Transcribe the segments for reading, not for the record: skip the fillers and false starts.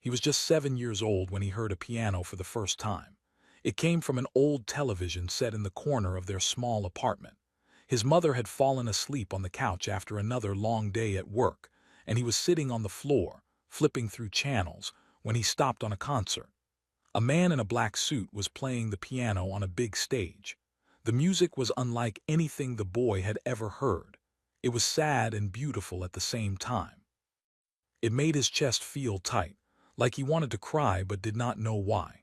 He was just 7 years old when he heard a piano for the first time. It came from an old television set in the corner of their small apartment. His mother had fallen asleep on the couch after another long day at work, and he was sitting on the floor, flipping through channels, when he stopped on a concert. A man in a black suit was playing the piano on a big stage. The music was unlike anything the boy had ever heard. It was sad and beautiful at the same time. It made his chest feel tight, like he wanted to cry but did not know why.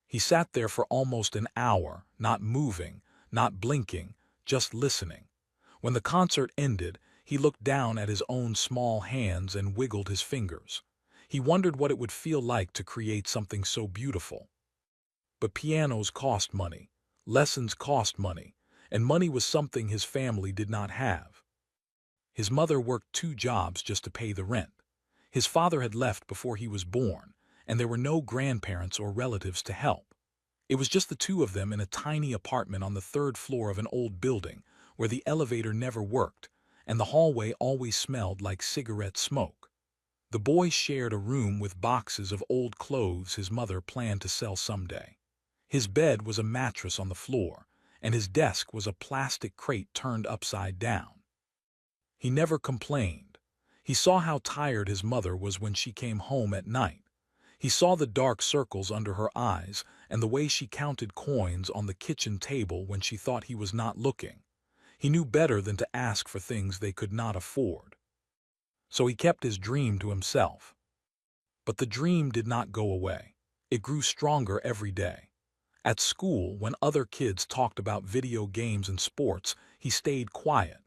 He sat there for almost an hour, not moving, not blinking, just listening. When the concert ended, he looked down at his own small hands and wiggled his fingers. He wondered what it would feel like to create something so beautiful. But pianos cost money, lessons cost money, and money was something his family did not have. His mother worked 2 jobs just to pay the rent. His father had left before he was born, and there were no grandparents or relatives to help. It was just the two of them in a tiny apartment on the 3rd floor of an old building where the elevator never worked, and the hallway always smelled like cigarette smoke. The boy shared a room with boxes of old clothes his mother planned to sell someday. His bed was a mattress on the floor, and his desk was a plastic crate turned upside down. He never complained. He saw how tired his mother was when she came home at night. He saw the dark circles under her eyes and the way she counted coins on the kitchen table when she thought he was not looking. He knew better than to ask for things they could not afford. So he kept his dream to himself. But the dream did not go away. It grew stronger every day. At school, when other kids talked about video games and sports, he stayed quiet.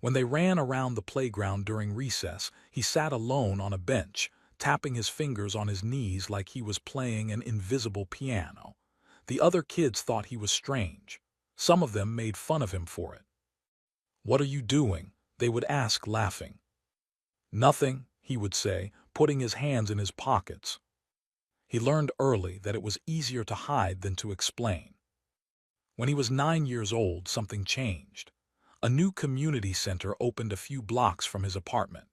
When they ran around the playground during recess, he sat alone on a bench, tapping his fingers on his knees like he was playing an invisible piano. The other kids thought he was strange. Some of them made fun of him for it. "What are you doing?" they would ask, laughing. "Nothing," he would say, putting his hands in his pockets. He learned early that it was easier to hide than to explain. When he was 9 years old, something changed. A new community center opened a few blocks from his apartment.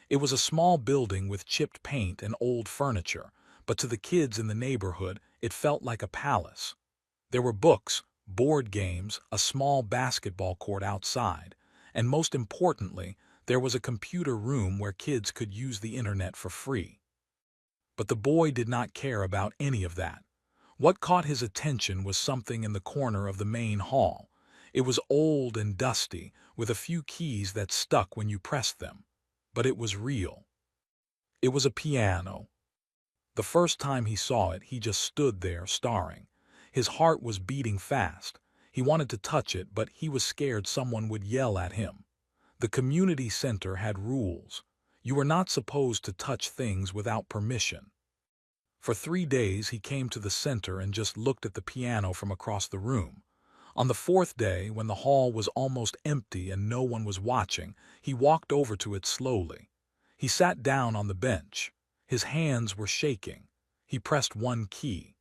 It was a small building with chipped paint and old furniture, but to the kids in the neighborhood, it felt like a palace. There were books, board games, a small basketball court outside, and most importantly, there was a computer room where kids could use the internet for free. But the boy did not care about any of that. What caught his attention was something in the corner of the main hall. It was old and dusty, with a few keys that stuck when you pressed them. But it was real. It was a piano. The first time he saw it, he just stood there, staring. His heart was beating fast. He wanted to touch it, but he was scared someone would yell at him. The community center had rules. You were not supposed to touch things without permission. For 3 days he came to the center and just looked at the piano from across the room. On the 4th day, when the hall was almost empty and no one was watching, he walked over to it slowly. He sat down on the bench. His hands were shaking. He pressed one key.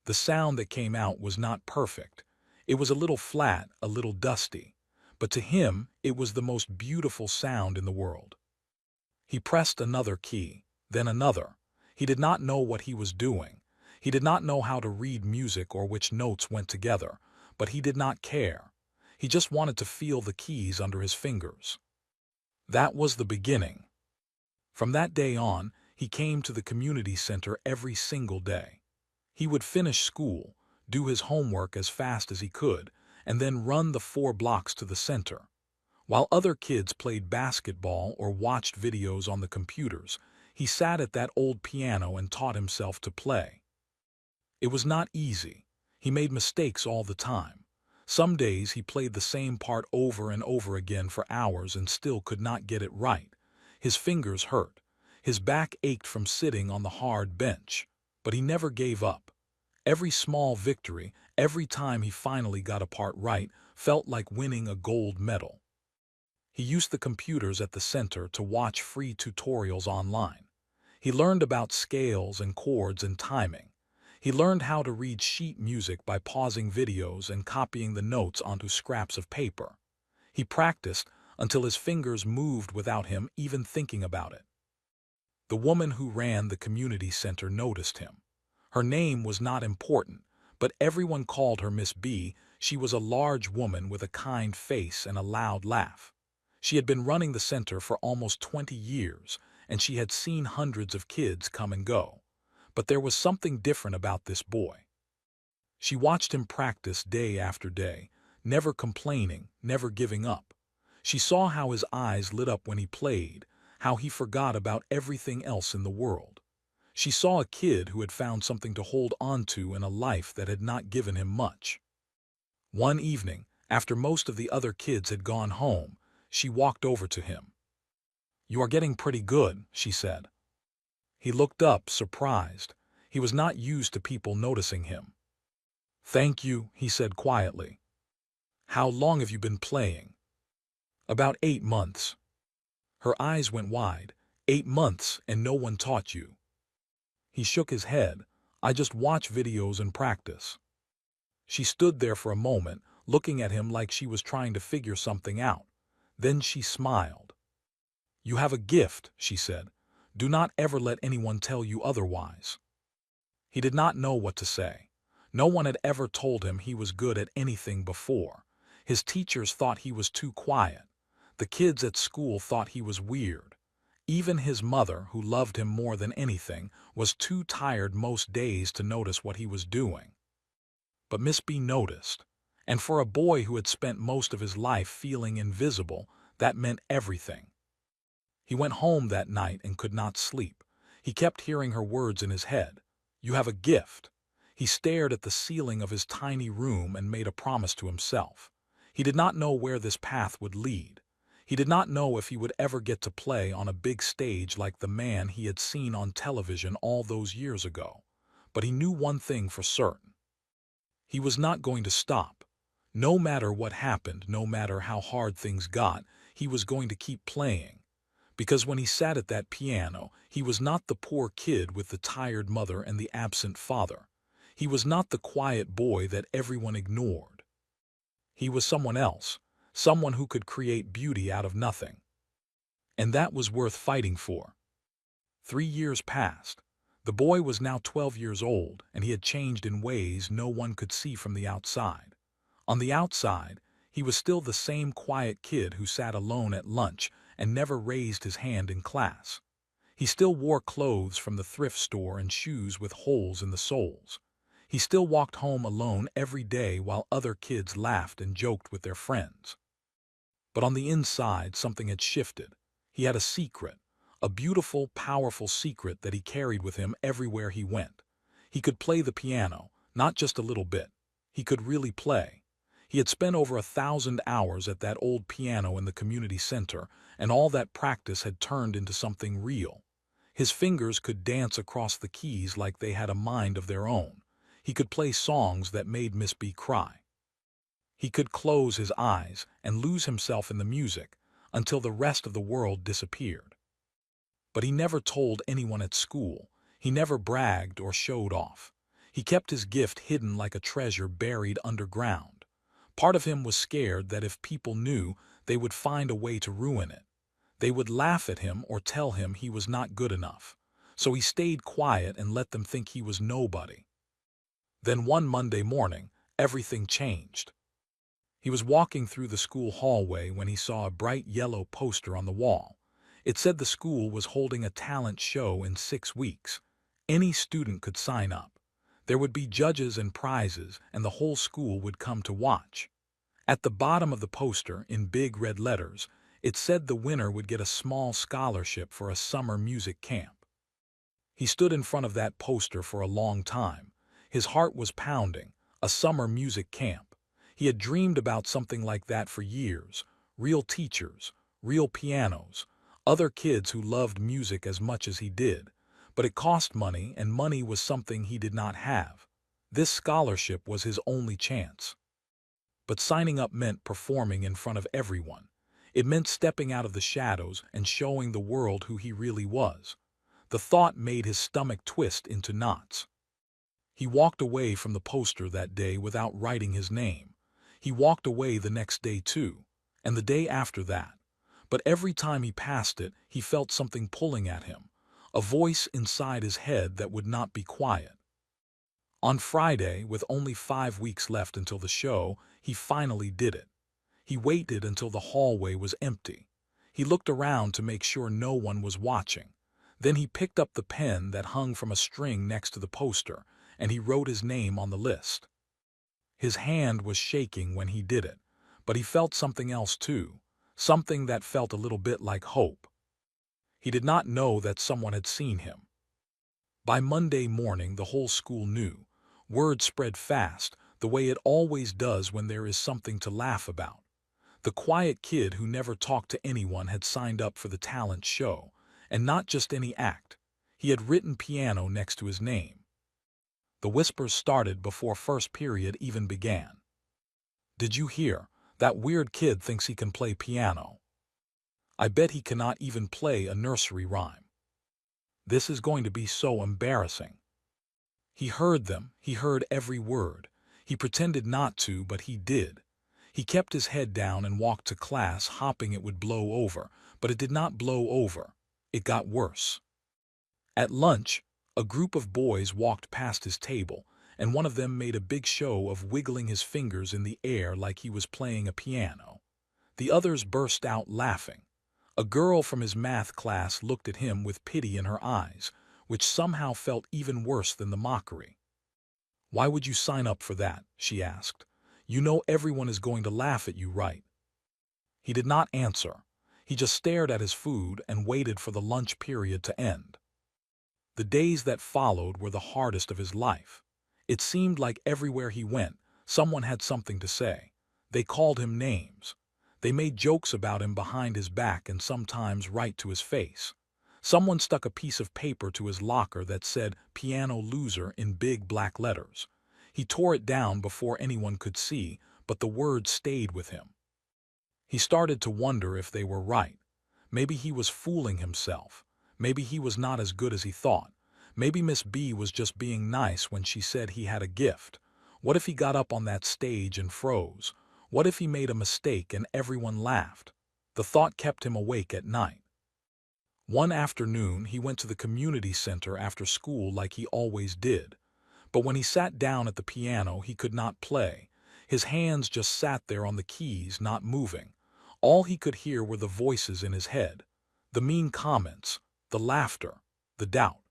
The sound that came out was not perfect. It was a little flat, a little dusty. But to him, it was the most beautiful sound in the world. He pressed another key, then another. He did not know what he was doing. He did not know how to read music or which notes went together, but he did not care. He just wanted to feel the keys under his fingers. That was the beginning. From that day on, he came to the community center every single day. He would finish school, do his homework as fast as he could, and then run the 4 blocks to the center. While other kids played basketball or watched videos on the computers, he sat at that old piano and taught himself to play. It was not easy. He made mistakes all the time. Some days he played the same part over and over again for hours and still could not get it right. His fingers hurt. His back ached from sitting on the hard bench. But he never gave up. Every small victory, every time he finally got a part right, felt like winning a gold medal. He used the computers at the center to watch free tutorials online. He learned about scales and chords and timing. He learned how to read sheet music by pausing videos and copying the notes onto scraps of paper. He practiced until his fingers moved without him even thinking about it. The woman who ran the community center noticed him. Her name was not important, but everyone called her Miss B. She was a large woman with a kind face and a loud laugh. She had been running the center for almost 20 years, and she had seen hundreds of kids come and go. But there was something different about this boy. She watched him practice day after day, never complaining, never giving up. She saw how his eyes lit up when he played, how he forgot about everything else in the world. She saw a kid who had found something to hold on to in a life that had not given him much. One evening, after most of the other kids had gone home, she walked over to him. "You are getting pretty good," she said. He looked up, surprised. He was not used to people noticing him. "Thank you," he said quietly. "How long have you been playing?" "About 8 months." Her eyes went wide. 8 months and no one taught you?" He shook his head. "I just watch videos and practice." She stood there for a moment, looking at him like she was trying to figure something out. Then she smiled. "You have a gift," she said. "Do not ever let anyone tell you otherwise." He did not know what to say. No one had ever told him he was good at anything before. His teachers thought he was too quiet. The kids at school thought he was weird. Even his mother, who loved him more than anything, was too tired most days to notice what he was doing. But Miss B noticed, and for a boy who had spent most of his life feeling invisible, that meant everything. He went home that night and could not sleep. He kept hearing her words in his head. "You have a gift." He stared at the ceiling of his tiny room and made a promise to himself. He did not know where this path would lead. He did not know if he would ever get to play on a big stage like the man he had seen on television all those years ago. But he knew one thing for certain. He was not going to stop. No matter what happened, no matter how hard things got, he was going to keep playing. Because when he sat at that piano, he was not the poor kid with the tired mother and the absent father. He was not the quiet boy that everyone ignored. He was someone else, someone who could create beauty out of nothing. And that was worth fighting for. 3 years passed. The boy was now 12 years old, and he had changed in ways no one could see from the outside. On the outside, he was still the same quiet kid who sat alone at lunch and never raised his hand in class. He still wore clothes from the thrift store and shoes with holes in the soles. He still walked home alone every day while other kids laughed and joked with their friends. But on the inside, something had shifted. He had a secret, a beautiful, powerful secret that he carried with him everywhere he went. He could play the piano, not just a little bit. He could really play. He had spent over 1,000 hours at that old piano in the community center, and all that practice had turned into something real. His fingers could dance across the keys like they had a mind of their own. He could play songs that made Miss B cry. He could close his eyes and lose himself in the music until the rest of the world disappeared. But he never told anyone at school. He never bragged or showed off. He kept his gift hidden like a treasure buried underground. Part of him was scared that if people knew, they would find a way to ruin it. They would laugh at him or tell him he was not good enough. So he stayed quiet and let them think he was nobody. Then one Monday morning, everything changed. He was walking through the school hallway when he saw a bright yellow poster on the wall. It said the school was holding a talent show in 6 weeks. Any student could sign up. There would be judges and prizes, and the whole school would come to watch. At the bottom of the poster, in big red letters, it said the winner would get a small scholarship for a summer music camp. He stood in front of that poster for a long time. His heart was pounding. A summer music camp. He had dreamed about something like that for years. Real teachers, real pianos, other kids who loved music as much as he did. But it cost money, and money was something he did not have. This scholarship was his only chance. But signing up meant performing in front of everyone. It meant stepping out of the shadows and showing the world who he really was. The thought made his stomach twist into knots. He walked away from the poster that day without writing his name. He walked away the next day too, and the day after that. But every time he passed it, he felt something pulling at him. a voice inside his head that would not be quiet. On Friday, with only 5 weeks left until the show, he finally did it. He waited until the hallway was empty. He looked around to make sure no one was watching. Then he picked up the pen that hung from a string next to the poster, and he wrote his name on the list. His hand was shaking when he did it, but he felt something else too, something that felt a little bit like hope. He did not know that someone had seen him. By Monday morning, the whole school knew. Word spread fast, the way it always does when there is something to laugh about. The quiet kid who never talked to anyone had signed up for the talent show, and not just any act. He had written piano next to his name. The whispers started before first period even began. "Did you hear? That weird kid thinks he can play piano. I bet he cannot even play a nursery rhyme. This is going to be so embarrassing." He heard them, he heard every word. He pretended not to, but he did. He kept his head down and walked to class, hoping it would blow over, but it did not blow over. It got worse. At lunch, a group of boys walked past his table, and one of them made a big show of wiggling his fingers in the air like he was playing a piano. The others burst out laughing. A girl from his math class looked at him with pity in her eyes, which somehow felt even worse than the mockery. "Why would you sign up for that?" she asked. "You know everyone is going to laugh at you, right?" He did not answer. He just stared at his food and waited for the lunch period to end. The days that followed were the hardest of his life. It seemed like everywhere he went, someone had something to say. They called him names. They made jokes about him behind his back and sometimes right to his face. Someone stuck a piece of paper to his locker that said "Piano Loser" in big black letters. He tore it down before anyone could see, but the words stayed with him. He started to wonder if they were right. Maybe he was fooling himself. Maybe he was not as good as he thought. Maybe Miss B was just being nice when she said he had a gift. What if he got up on that stage and froze? What if he made a mistake and everyone laughed? The thought kept him awake at night. One afternoon, he went to the community center after school like he always did. But when he sat down at the piano, he could not play. His hands just sat there on the keys, not moving. All he could hear were the voices in his head, the mean comments, the laughter, the doubt.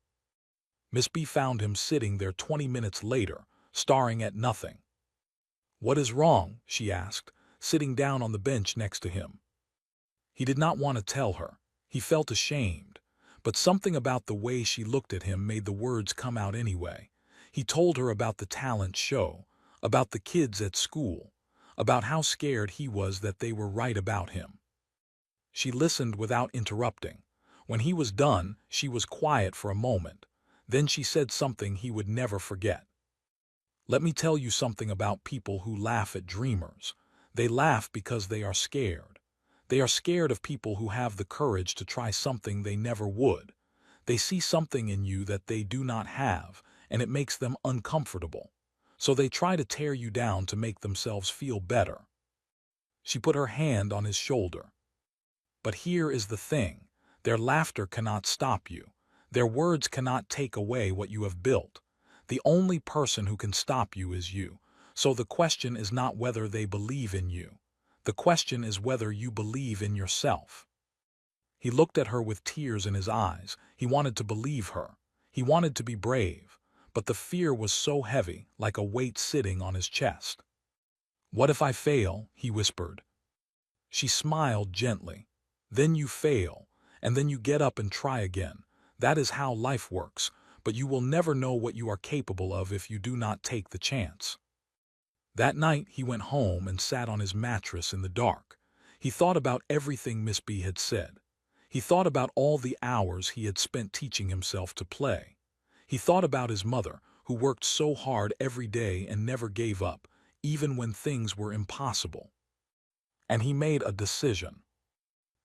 Miss B found him sitting there 20 minutes later, staring at nothing. "What is wrong?" she asked, sitting down on the bench next to him. He did not want to tell her. He felt ashamed, but something about the way she looked at him made the words come out anyway. He told her about the talent show, about the kids at school, about how scared he was that they were right about him. She listened without interrupting. When he was done, she was quiet for a moment. Then she said something he would never forget. "Let me tell you something about people who laugh at dreamers. They laugh because they are scared. They are scared of people who have the courage to try something they never would. They see something in you that they do not have, and it makes them uncomfortable. So they try to tear you down to make themselves feel better." She put her hand on his shoulder. "But here is the thing. Their laughter cannot stop you. Their words cannot take away what you have built. The only person who can stop you is you. So the question is not whether they believe in you. The question is whether you believe in yourself." He looked at her with tears in his eyes. He wanted to believe her. He wanted to be brave. But the fear was so heavy, like a weight sitting on his chest. "What if I fail?" he whispered. She smiled gently. "Then you fail, and then you get up and try again. That is how life works, but you will never know what you are capable of if you do not take the chance." That night he went home and sat on his mattress in the dark. He thought about everything Miss B had said. He thought about all the hours he had spent teaching himself to play. He thought about his mother, who worked so hard every day and never gave up, even when things were impossible. And he made a decision.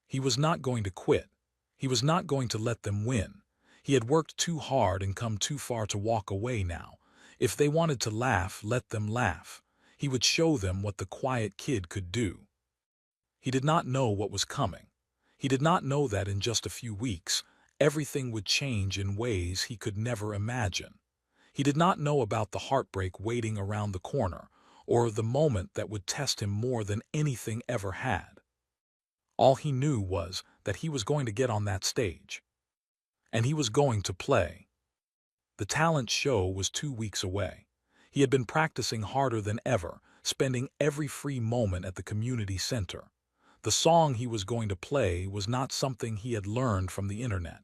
He was not going to quit. He was not going to let them win. He had worked too hard and come too far to walk away now. If they wanted to laugh, let them laugh. He would show them what the quiet kid could do. He did not know what was coming. He did not know that in just a few weeks, Everything would change in ways he could never imagine. He did not know about the heartbreak waiting around the corner, or the moment that would test him more than anything ever had. All he knew was that he was going to get on that stage. And he was going to play. The talent show was 2 weeks away. He had been practicing harder than ever, spending every free moment at the community center. The song he was going to play was not something he had learned from the internet.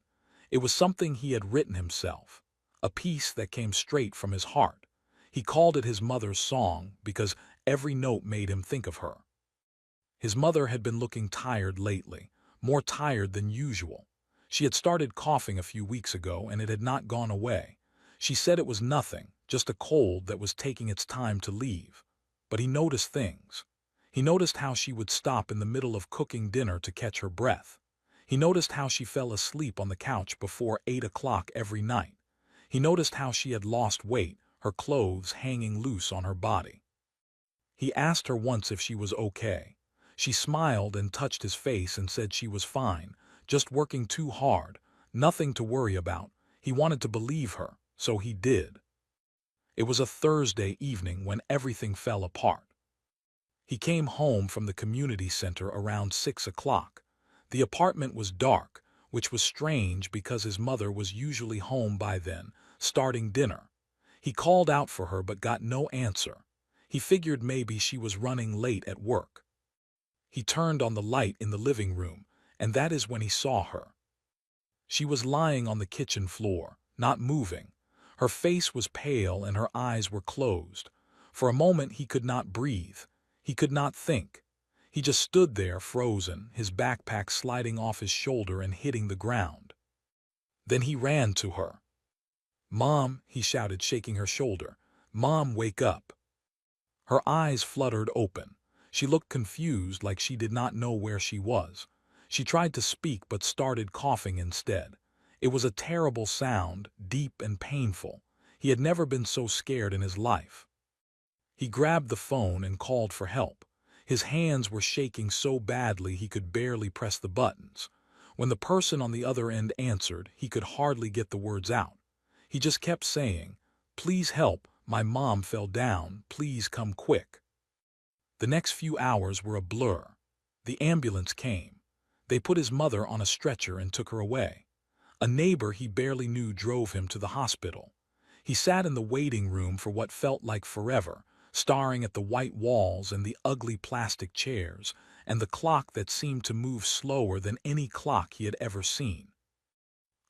It was something he had written himself, a piece that came straight from his heart. He called it his mother's song because every note made him think of her. His mother had been looking tired lately, more tired than usual. She had started coughing a few weeks ago and it had not gone away. She said it was nothing, just a cold that was taking its time to leave. But he noticed things. He noticed how she would stop in the middle of cooking dinner to catch her breath. He noticed how she fell asleep on the couch before 8 o'clock every night. He noticed how she had lost weight, her clothes hanging loose on her body. He asked her once if she was okay. She smiled and touched his face and said she was fine, just working too hard, nothing to worry about. He wanted to believe her, so he did. It was a Thursday evening when everything fell apart. He came home from the community center around 6 o'clock. The apartment was dark, which was strange because his mother was usually home by then, starting dinner. He called out for her but got no answer. He figured maybe she was running late at work. He turned on the light in the living room, and that is when he saw her. She was lying on the kitchen floor, not moving. Her face was pale and her eyes were closed. For a moment he could not breathe. He could not think. He just stood there frozen, his backpack sliding off his shoulder and hitting the ground. Then he ran to her. "Mom," he shouted, shaking her shoulder. "Mom, wake up." Her eyes fluttered open. She looked confused, like she did not know where she was. She tried to speak but started coughing instead. It was a terrible sound, deep and painful. He had never been so scared in his life. He grabbed the phone and called for help. His hands were shaking so badly he could barely press the buttons. When the person on the other end answered, he could hardly get the words out. He just kept saying, "Please help, my mom fell down, please come quick." The next few hours were a blur. The ambulance came. They put his mother on a stretcher and took her away. A neighbor he barely knew drove him to the hospital. He sat in the waiting room for what felt like forever, staring at the white walls and the ugly plastic chairs, and the clock that seemed to move slower than any clock he had ever seen.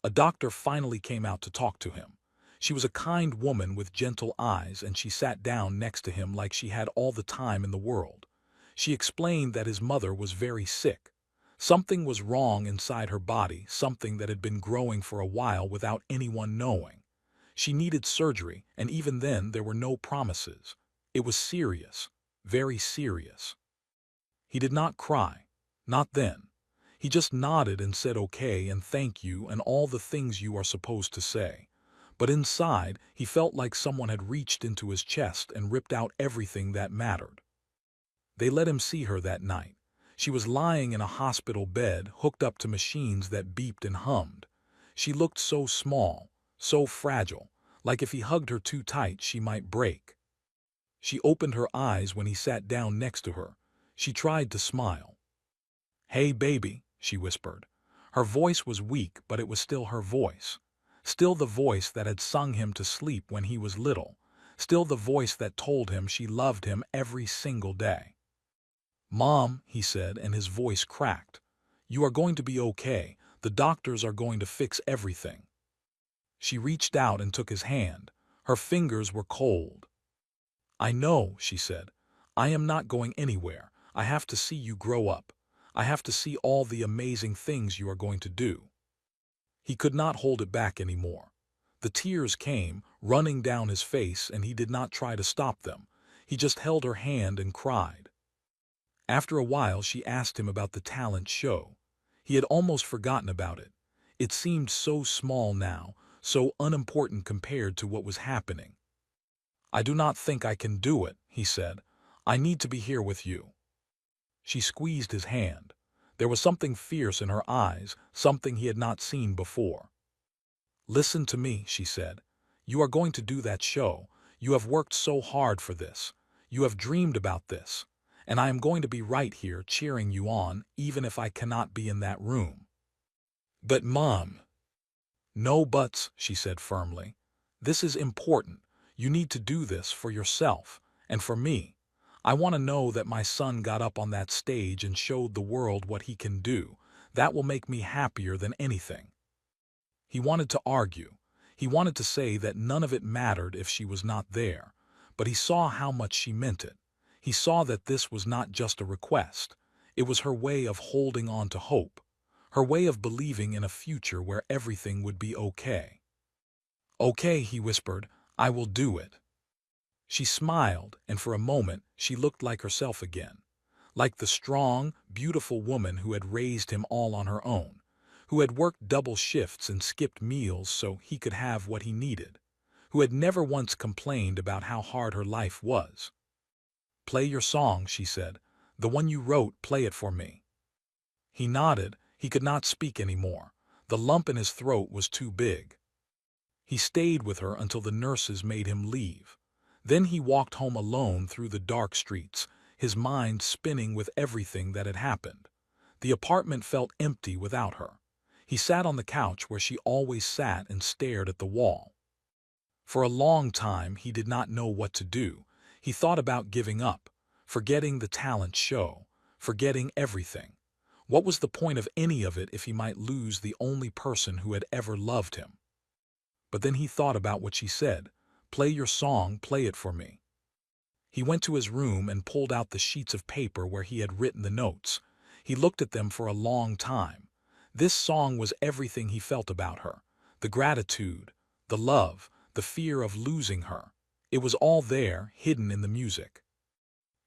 A doctor finally came out to talk to him. She was a kind woman with gentle eyes, and she sat down next to him like she had all the time in the world. She explained that his mother was very sick. Something was wrong inside her body, something that had been growing for a while without anyone knowing. She needed surgery, and even then there were no promises. It was serious, very serious. He did not cry, not then. He just nodded and said okay and thank you and all the things you are supposed to say. But inside, he felt like someone had reached into his chest and ripped out everything that mattered. They let him see her that night. She was lying in a hospital bed, hooked up to machines that beeped and hummed. She looked so small, so fragile, like if he hugged her too tight she might break. She opened her eyes when he sat down next to her. She tried to smile. "Hey, baby," she whispered. Her voice was weak, but it was still her voice. Still the voice that had sung him to sleep when he was little. Still the voice that told him she loved him every single day. "Mom," he said, and his voice cracked. "You are going to be okay. The doctors are going to fix everything." She reached out and took his hand. Her fingers were cold. "I know," she said. "I am not going anywhere. I have to see you grow up. I have to see all the amazing things you are going to do." He could not hold it back anymore. The tears came, running down his face, and he did not try to stop them. He just held her hand and cried. After a while she asked him about the talent show. He had almost forgotten about it. It seemed so small now, so unimportant compared to what was happening. "I do not think I can do it," he said. "I need to be here with you." She squeezed his hand. There was something fierce in her eyes, something he had not seen before. "Listen to me," she said. "You are going to do that show. You have worked so hard for this. You have dreamed about this. And I am going to be right here cheering you on, even if I cannot be in that room." "But Mom—" "No buts," she said firmly. "This is important. You need to do this for yourself and for me. I want to know that my son got up on that stage and showed the world what he can do. That will make me happier than anything." He wanted to argue. He wanted to say that none of it mattered if she was not there. But he saw how much she meant it. He saw that this was not just a request. It was her way of holding on to hope. Her way of believing in a future where everything would be okay. "Okay," he whispered, "I will do it." She smiled, and for a moment she looked like herself again. Like the strong, beautiful woman who had raised him all on her own, who had worked double shifts and skipped meals so he could have what he needed, who had never once complained about how hard her life was. "Play your song," she said. "The one you wrote, play it for me." He nodded. He could not speak anymore. The lump in his throat was too big. He stayed with her until the nurses made him leave. Then he walked home alone through the dark streets, his mind spinning with everything that had happened. The apartment felt empty without her. He sat on the couch where she always sat and stared at the wall. For a long time he did not know what to do. He thought about giving up, forgetting the talent show, forgetting everything. What was the point of any of it if he might lose the only person who had ever loved him? But then he thought about what she said. "Play your song, play it for me." He went to his room and pulled out the sheets of paper where he had written the notes. He looked at them for a long time. This song was everything he felt about her. The gratitude, the love, the fear of losing her. It was all there, hidden in the music.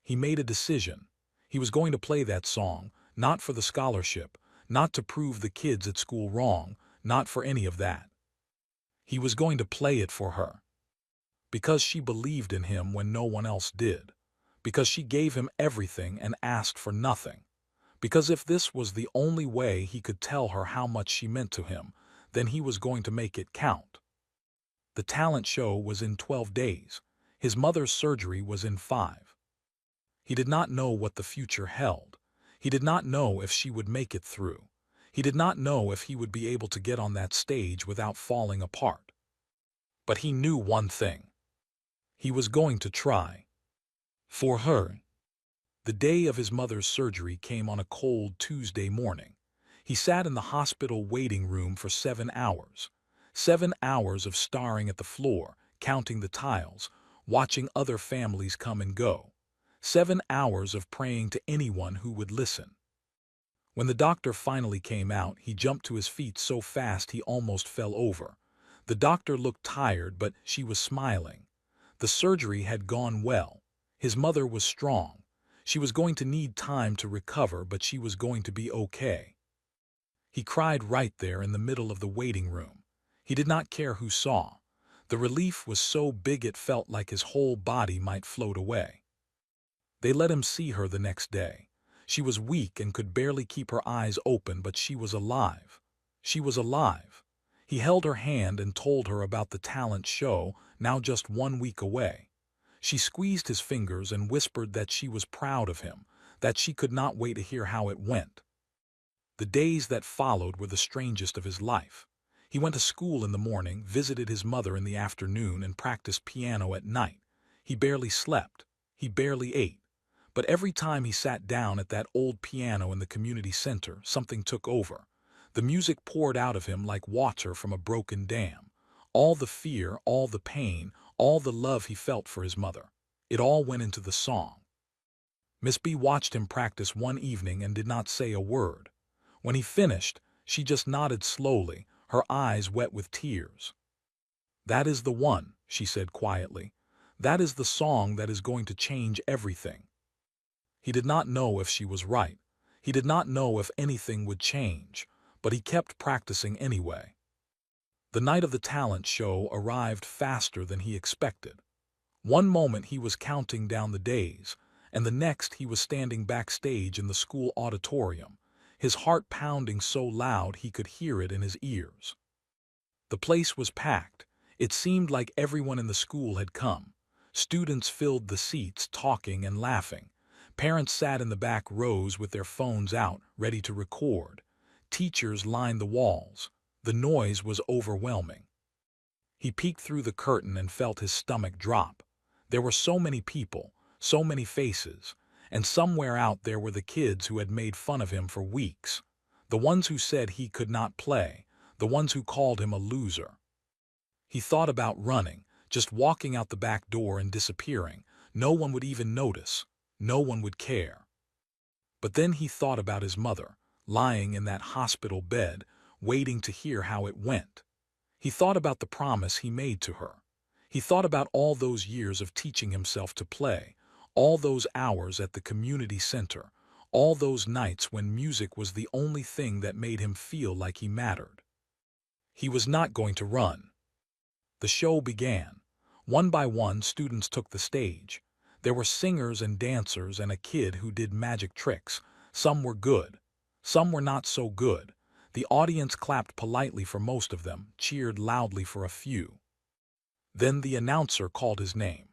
He made a decision. He was going to play that song, not for the scholarship, not to prove the kids at school wrong, not for any of that. He was going to play it for her. Because she believed in him when no one else did. Because she gave him everything and asked for nothing. Because if this was the only way he could tell her how much she meant to him, then he was going to make it count. The talent show was in 12 days. His mother's surgery was in 5. He did not know what the future held. He did not know if she would make it through. He did not know if he would be able to get on that stage without falling apart. But he knew one thing. He was going to try. For her. The day of his mother's surgery came on a cold Tuesday morning. He sat in the hospital waiting room for 7 hours. 7 hours of staring at the floor, counting the tiles, watching other families come and go. 7 hours of praying to anyone who would listen. When the doctor finally came out, he jumped to his feet so fast he almost fell over. The doctor looked tired, but she was smiling. The surgery had gone well. His mother was strong. She was going to need time to recover, but she was going to be okay. He cried right there in the middle of the waiting room. He did not care who saw. The relief was so big it felt like his whole body might float away. They let him see her the next day. She was weak and could barely keep her eyes open, but she was alive. She was alive. He held her hand and told her about the talent show, now just 1 week away. She squeezed his fingers and whispered that she was proud of him, that she could not wait to hear how it went. The days that followed were the strangest of his life. He went to school in the morning, visited his mother in the afternoon, and practiced piano at night. He barely slept. He barely ate. But every time he sat down at that old piano in the community center, something took over. The music poured out of him like water from a broken dam. All the fear, all the pain, all the love he felt for his mother. It all went into the song. Miss B watched him practice one evening and did not say a word. When he finished, she just nodded slowly, her eyes wet with tears. "That is the one," she said quietly. "That is the song that is going to change everything." He did not know if she was right. He did not know if anything would change, but he kept practicing anyway. The night of the talent show arrived faster than he expected. One moment he was counting down the days, and the next he was standing backstage in the school auditorium. his heart pounding so loud he could hear it in his ears. The place was packed. It seemed like everyone in the school had come. Students filled the seats, talking and laughing. Parents sat in the back rows with their phones out, ready to record. Teachers lined the walls. The noise was overwhelming. He peeked through the curtain and felt his stomach drop. There were so many people, so many faces, and somewhere out there were the kids who had made fun of him for weeks. The ones who said he could not play, the ones who called him a loser. He thought about running, just walking out the back door and disappearing. No one would even notice. No one would care. But then he thought about his mother, lying in that hospital bed, waiting to hear how it went. He thought about the promise he made to her. He thought about all those years of teaching himself to play, all those hours at the community center, all those nights when music was the only thing that made him feel like he mattered. He was not going to run. The show began. One by one, students took the stage. There were singers and dancers and a kid who did magic tricks. Some were good. Some were not so good. The audience clapped politely for most of them, cheered loudly for a few. Then the announcer called his name.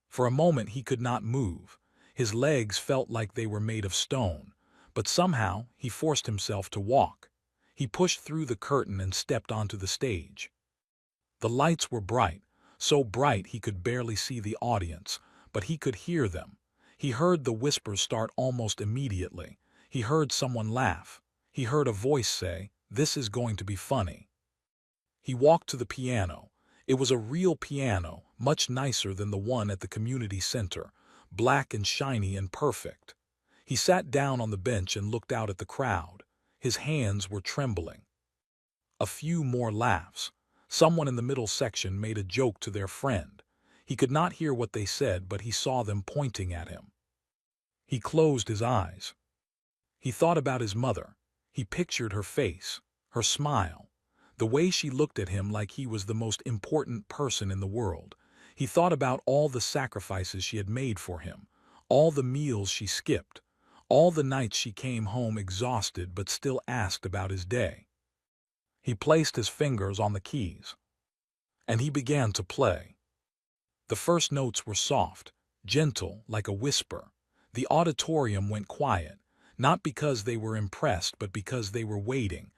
For a moment he could not move. His legs felt like they were made of stone, but somehow he forced himself to walk. He pushed through the curtain and stepped onto the stage. The lights were bright, so bright he could barely see the audience, but he could hear them. He heard the whispers start almost immediately. He heard someone laugh. He heard a voice say, "This is going to be funny." He walked to the piano. It was a real piano, much nicer than the one at the community center, black and shiny and perfect. He sat down on the bench and looked out at the crowd. His hands were trembling. A few more laughs. Someone in the middle section made a joke to their friend. He could not hear what they said, but he saw them pointing at him. He closed his eyes. He thought about his mother. He pictured her face, her smile, the way she looked at him like he was the most important person in the world. He thought about all the sacrifices she had made for him, all the meals she skipped, all the nights she came home exhausted but still asked about his day. He placed his fingers on the keys, and he began to play. The first notes were soft, gentle, like a whisper. The auditorium went quiet, not because they were impressed, but because they were waiting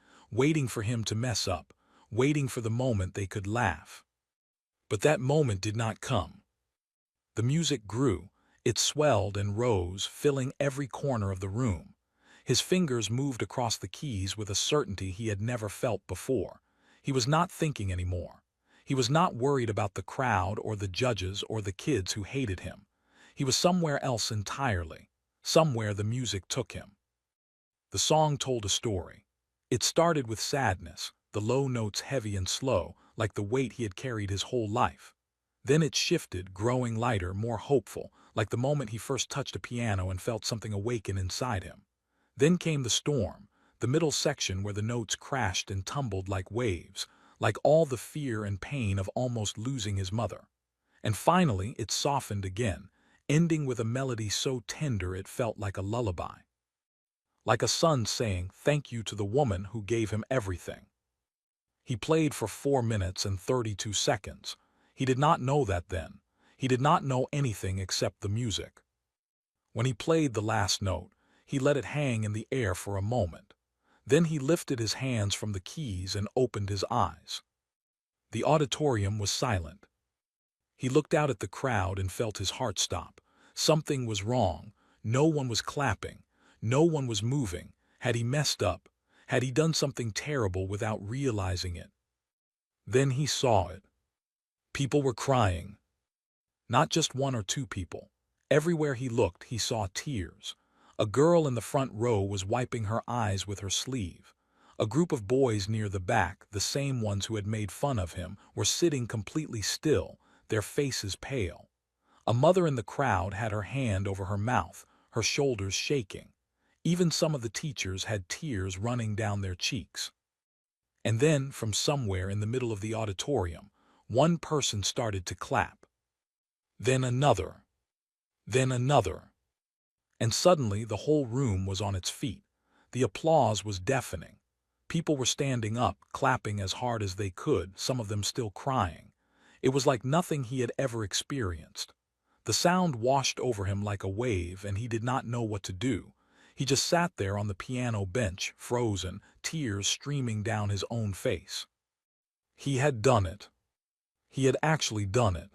for him to mess up, waiting for the moment they could laugh. But that moment did not come. The music grew. It swelled and rose, filling every corner of the room. His fingers moved across the keys with a certainty he had never felt before. He was not thinking anymore. He was not worried about the crowd or the judges or the kids who hated him. He was somewhere else entirely. Somewhere the music took him. The song told a story. It started with sadness, the low notes heavy and slow, like the weight he had carried his whole life. Then it shifted, growing lighter, more hopeful, like the moment he first touched a piano and felt something awaken inside him. Then came the storm, the middle section where the notes crashed and tumbled like waves, like all the fear and pain of almost losing his mother. And finally it softened again, ending with a melody so tender it felt like a lullaby. Like a son saying thank you to the woman who gave him everything. He played for 4 minutes and 32 seconds. He did not know that then. He did not know anything except the music. When he played the last note, he let it hang in the air for a moment. Then he lifted his hands from the keys and opened his eyes. The auditorium was silent. He looked out at the crowd and felt his heart stop. Something was wrong. No one was clapping. No one was moving. Had he messed up? Had he done something terrible without realizing it? Then he saw it. People were crying. Not just one or two people. Everywhere he looked, he saw tears. A girl in the front row was wiping her eyes with her sleeve. A group of boys near the back, the same ones who had made fun of him, were sitting completely still, their faces pale. A mother in the crowd had her hand over her mouth, her shoulders shaking. Even some of the teachers had tears running down their cheeks. And then, from somewhere in the middle of the auditorium, one person started to clap. Then another. Then another. And suddenly the whole room was on its feet. The applause was deafening. People were standing up, clapping as hard as they could, some of them still crying. It was like nothing he had ever experienced. The sound washed over him like a wave, and he did not know what to do. He just sat there on the piano bench, frozen, tears streaming down his own face. He had done it. He had actually done it.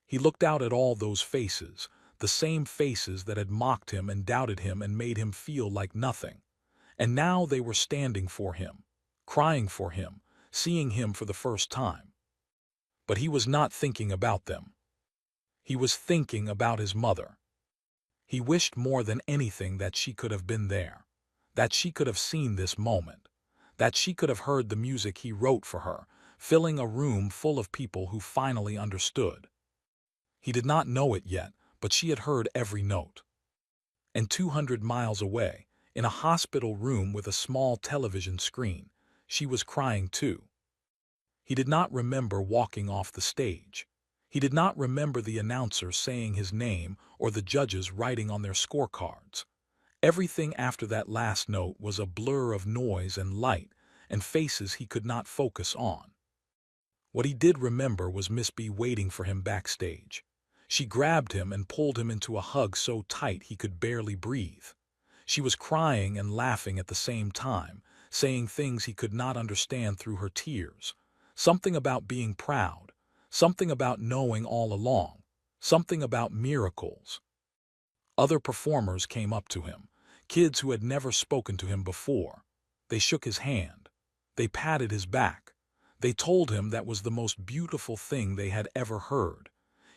He looked out at all those faces, the same faces that had mocked him and doubted him and made him feel like nothing. And now they were standing for him, crying for him, seeing him for the first time. But he was not thinking about them. He was thinking about his mother. He wished more than anything that she could have been there, that she could have seen this moment, that she could have heard the music he wrote for her, filling a room full of people who finally understood. He did not know it yet, but she had heard every note. And 200 miles away, in a hospital room with a small television screen, she was crying too. He did not remember walking off the stage. He did not remember the announcer saying his name or the judges writing on their scorecards. Everything after that last note was a blur of noise and light and faces he could not focus on. What he did remember was Miss B waiting for him backstage. She grabbed him and pulled him into a hug so tight he could barely breathe. She was crying and laughing at the same time, saying things he could not understand through her tears. Something about being proud, something about knowing all along, something about miracles. Other performers came up to him, kids who had never spoken to him before. They shook his hand. They patted his back. They told him that was the most beautiful thing they had ever heard.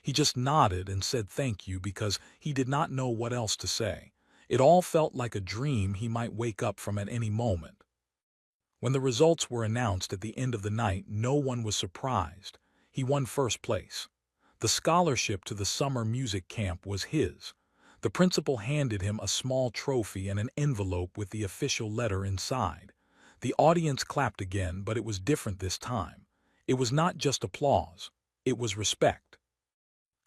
He just nodded and said thank you because he did not know what else to say. It all felt like a dream he might wake up from at any moment. When the results were announced at the end of the night, no one was surprised. He won first place. The scholarship to the summer music camp was his. The principal handed him a small trophy and an envelope with the official letter inside. The audience clapped again, but it was different this time. It was not just applause. It was respect.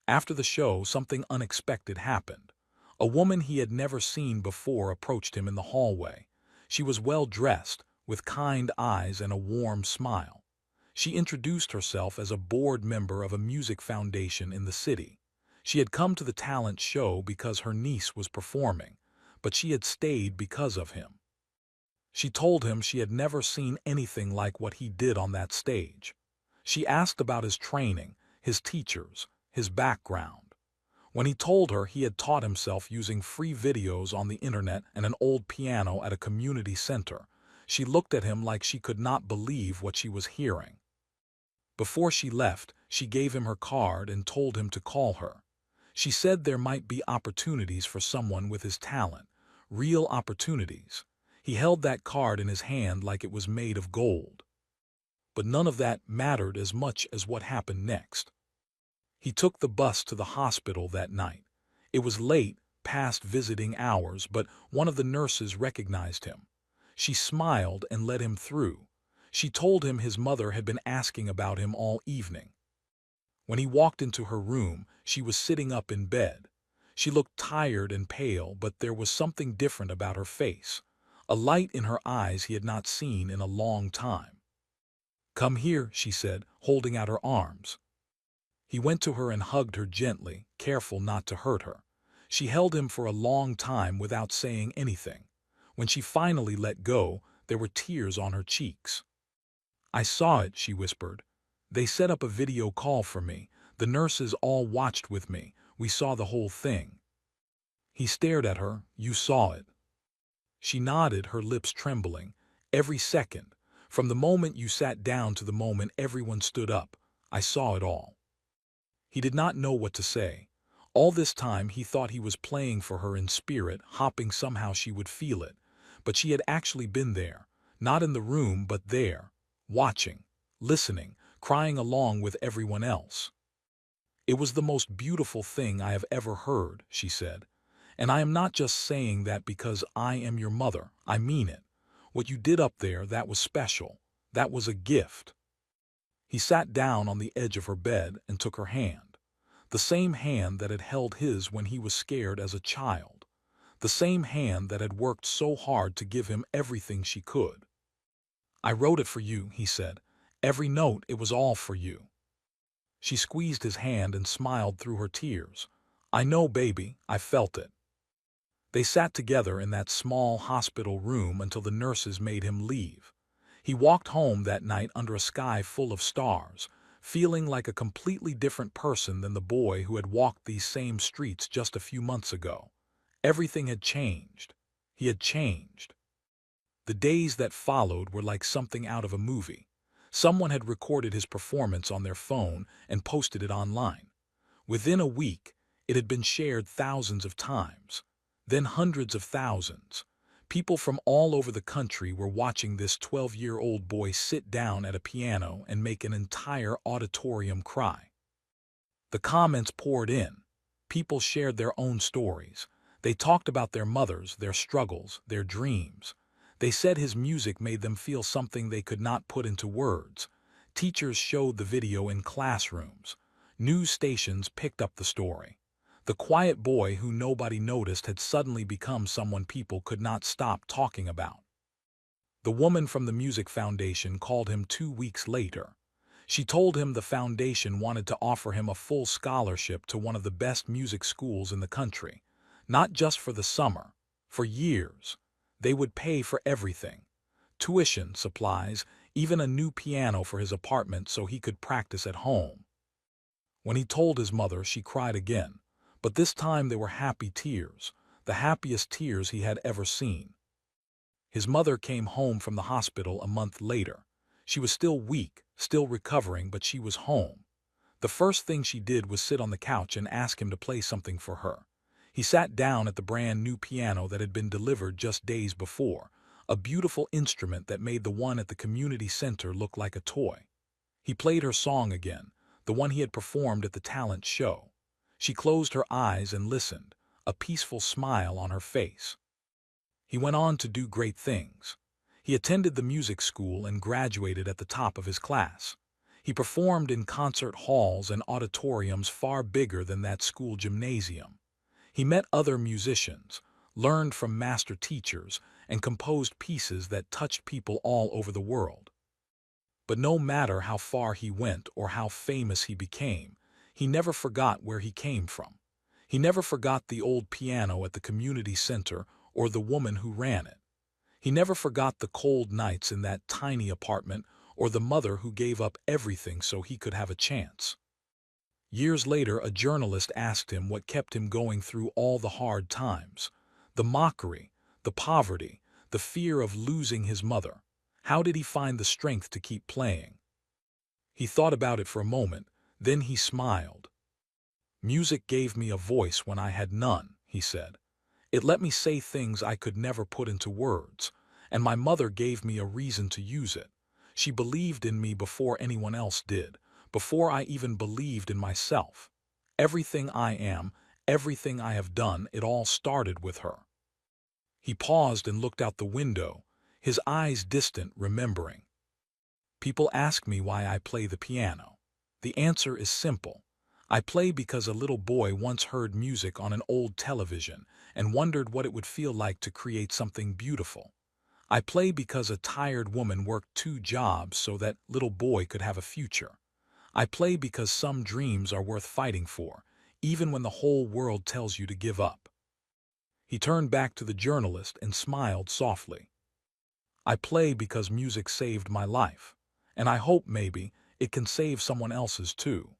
After the show, something unexpected happened. A woman he had never seen before approached him in the hallway. She was well dressed, with kind eyes and a warm smile. She introduced herself as a board member of a music foundation in the city. She had come to the talent show because her niece was performing, but she had stayed because of him. She told him she had never seen anything like what he did on that stage. She asked about his training, his teachers, his background. When he told her he had taught himself using free videos on the internet and an old piano at a community center, she looked at him like she could not believe what she was hearing. Before she left, she gave him her card and told him to call her. She said there might be opportunities for someone with his talent, real opportunities. He held that card in his hand like it was made of gold. But none of that mattered as much as what happened next. He took the bus to the hospital that night. It was late, past visiting hours, but one of the nurses recognized him. She smiled and let him through. She told him his mother had been asking about him all evening. When he walked into her room, she was sitting up in bed. She looked tired and pale, but there was something different about her face, a light in her eyes he had not seen in a long time. "Come here," she said, holding out her arms. He went to her and hugged her gently, careful not to hurt her. She held him for a long time without saying anything. When she finally let go, there were tears on her cheeks. "I saw it," she whispered. "They set up a video call for me. The nurses all watched with me. We saw the whole thing." He stared at her. "You saw it?" She nodded, her lips trembling. "Every second. From the moment you sat down to the moment everyone stood up. I saw it all." He did not know what to say. All this time he thought he was playing for her in spirit, hoping somehow she would feel it. But she had actually been there, not in the room but there, watching, listening, crying along with everyone else. "It was the most beautiful thing I have ever heard," she said. "And I am not just saying that because I am your mother. I mean it. What you did up there, that was special. That was a gift." He sat down on the edge of her bed and took her hand, the same hand that had held his when he was scared as a child, the same hand that had worked so hard to give him everything she could. "I wrote it for you," he said. "Every note, it was all for you." She squeezed his hand and smiled through her tears. "I know, baby, I felt it." They sat together in that small hospital room until the nurses made him leave. He walked home that night under a sky full of stars, feeling like a completely different person than the boy who had walked these same streets just a few months ago. Everything had changed. He had changed. The days that followed were like something out of a movie. Someone had recorded his performance on their phone and posted it online. Within a week, it had been shared thousands of times, then hundreds of thousands. People from all over the country were watching this 12-year-old boy sit down at a piano and make an entire auditorium cry. The comments poured in. People shared their own stories. They talked about their mothers, their struggles, their dreams. They said his music made them feel something they could not put into words. Teachers showed the video in classrooms. News stations picked up the story. The quiet boy who nobody noticed had suddenly become someone people could not stop talking about. The woman from the Music Foundation called him 2 weeks later. She told him the foundation wanted to offer him a full scholarship to one of the best music schools in the country. Not just for the summer, for years. They would pay for everything. Tuition, supplies, even a new piano for his apartment so he could practice at home. When he told his mother, she cried again. But this time they were happy tears, the happiest tears he had ever seen. His mother came home from the hospital a month later. She was still weak, still recovering, but she was home. The first thing she did was sit on the couch and ask him to play something for her. He sat down at the brand new piano that had been delivered just days before, a beautiful instrument that made the one at the community center look like a toy. He played her song again, the one he had performed at the talent show. She closed her eyes and listened, a peaceful smile on her face. He went on to do great things. He attended the music school and graduated at the top of his class. He performed in concert halls and auditoriums far bigger than that school gymnasium. He met other musicians, learned from master teachers, and composed pieces that touched people all over the world. But no matter how far he went or how famous he became, he never forgot where he came from. He never forgot the old piano at the community center or the woman who ran it. He never forgot the cold nights in that tiny apartment or the mother who gave up everything so he could have a chance. Years later, a journalist asked him what kept him going through all the hard times. The mockery, the poverty, the fear of losing his mother. How did he find the strength to keep playing? He thought about it for a moment, then he smiled. "Music gave me a voice when I had none," he said. "It let me say things I could never put into words, and my mother gave me a reason to use it. She believed in me before anyone else did, before I even believed in myself. Everything I am, everything I have done, it all started with her." He paused and looked out the window, his eyes distant, remembering. "People ask me why I play the piano. The answer is simple. I play because a little boy once heard music on an old television and wondered what it would feel like to create something beautiful. I play because a tired woman worked 2 jobs so that little boy could have a future. I play because some dreams are worth fighting for, even when the whole world tells you to give up." He turned back to the journalist and smiled softly. "I play because music saved my life, and I hope maybe it can save someone else's too."